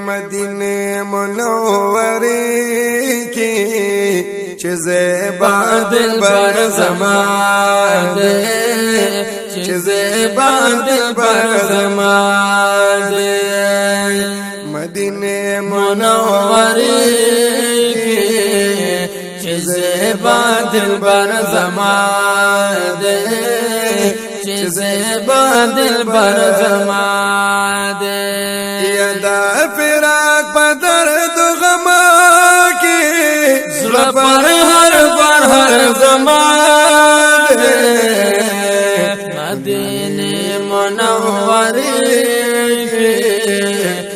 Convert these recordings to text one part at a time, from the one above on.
مدینه منوره کی چې زیبا دلبر زما دے چې زیبا دلبر زما دے مدینه منوره کی چې زیبا دلبر زما دے چې زیبا دلبر زما دے یدا فراق په درد غم کې زړه پر هر زما دے مدینه منوره کې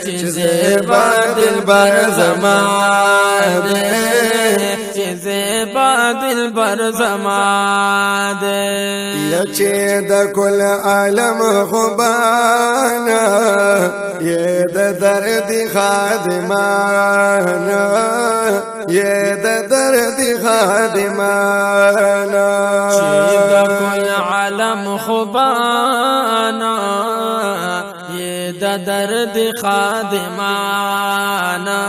چې زیبا دلبر زما دے چې زیبا دلبر زما دے یا چې د کل عالم خوبانا یہ د درد خادمانا یہ د درد خادمانا چې د کل عالم خوبانا یہ د درد خادمانا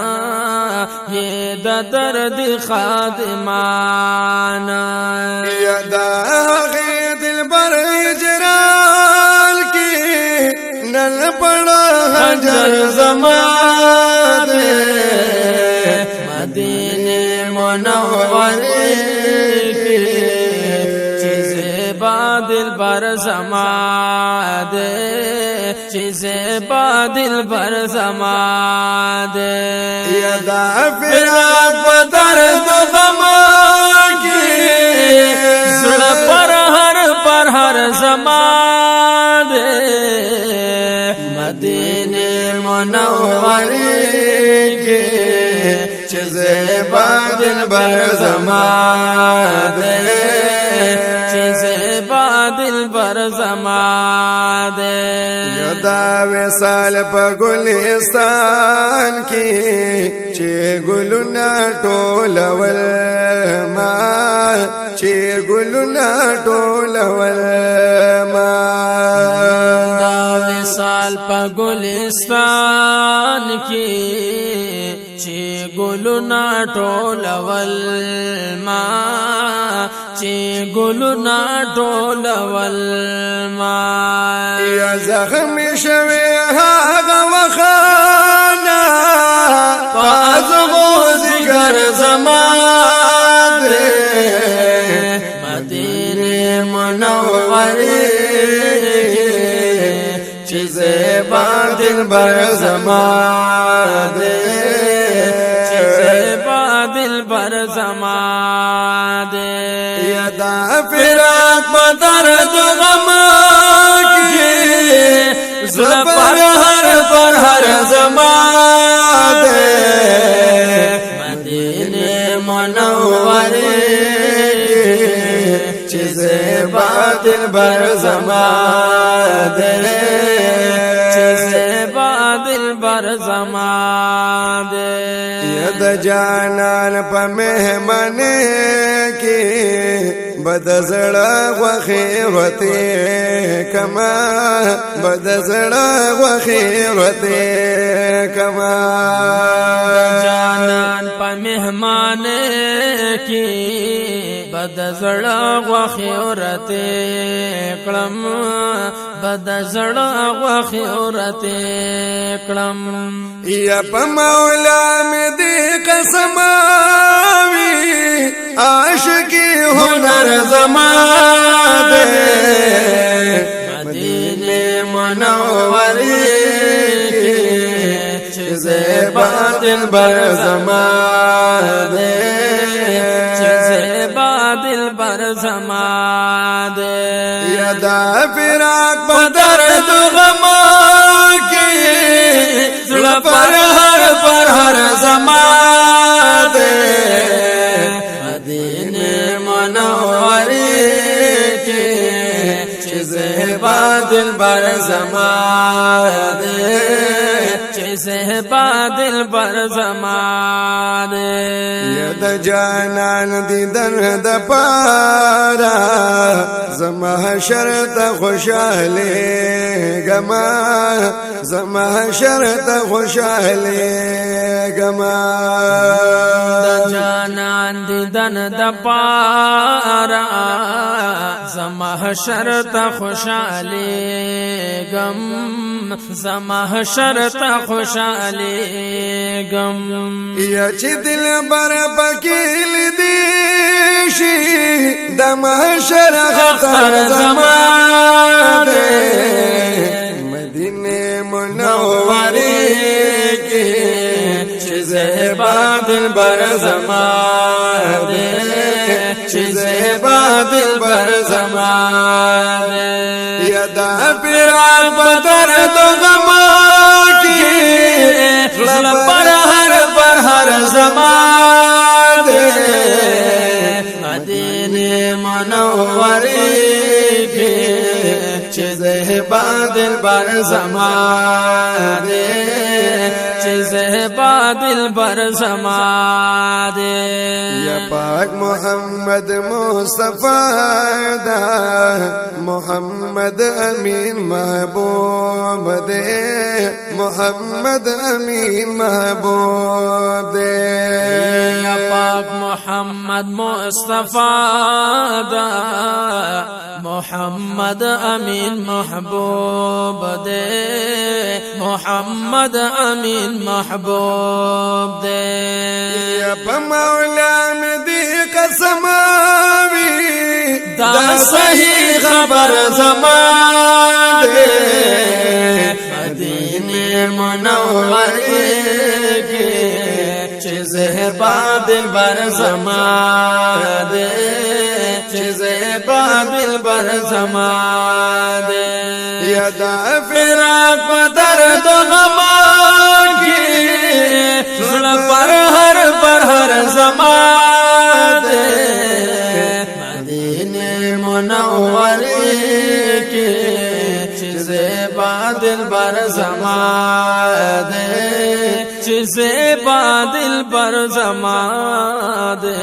یہ د درد خادمانا یا دا دلبر اجرال کی نل پڑا حجر زمان دے مدینه منوره کی چې زیبا دلبر زما دے چې زیبا دلبر زما دے یدا فراق په درد غم کې زړه پر هر زما دے مدینه منوره کې چې زیبا دلبر زما دے چې زیبا دلبر زما دے یدا وصال په ګلستان کې چې ګلونه ټولول ما چې ګلونه ټولول ما دا وصال په ګلستان کې چې ګلونه ټولول ما چې ګلونه ټولول ما یا زخم شوی هغه وخانا پازمو ذکر زما دے مدینه منوره چې زیبا دلبر زما دے چې زیبا دلبر زما دے یدا فراق په درد غم کې زړه پر هر زما دے مدینه منوره چې زیبا دلبر زما دے چې زیبا دلبر زما دے ید جانان په مهمنه کې بد زړه وخیرته کما بد زړه وخیرته کما جانان په مهمانه کې بد زړه وخیرته کلم بد زړه وخیرته کلم یا په مولا مې دې قسم وي عاشقي هنر زما دے مدینه منوره چې زیبا دلبر زما دے چې زیبا دلبر زما دے یدا فراق په درد غم کې زړه پر هر زما دے مدینه منوره کې چې زیبا دلبر زما دے چې चिसे बादल पर समादे यद जानन दीदन द पारा जमा शरत खुशहाले गमा जमा शरत खुशहाले गमा जानन दीदन द पारा जमा शरत खुशहाले गम जमा शरत खुशहाले गम या ची दिल बर बकील देशी दमहशर खतर जमाने मदीने मुनव्वरे के चिज़े बादल बर ज़माने चिज़े बादल बर ज़माने यदा फिराक बदर तो गमा की पर हर ज़माने मदीने मुनव्वरे के चिज़े बादल बर ज़माने चिज़े बादल बर ज़माने या पाक मोहम्मद मुस्तफा दा मोहम्मद अमीन महबूब दे मोहम्मद अमीन महबूब दे या पाक मोहम्मद मुस्तफा दा मोहम्मद अमीन महबूब दे मोहम्मद अमीन महबूब दे या मौला में दी कसम दा सही खबर ज़माने मदीने मुनव्वरे के चिज़े बादल बर ज़माने चिज़े बादल बर ज़माने यदा फिराक बदर तो गमा की पर हर ज़माने मदीने मुनव्वरे के चिज़े बादल बर ज़माने चिज़े बादल बर ज़माने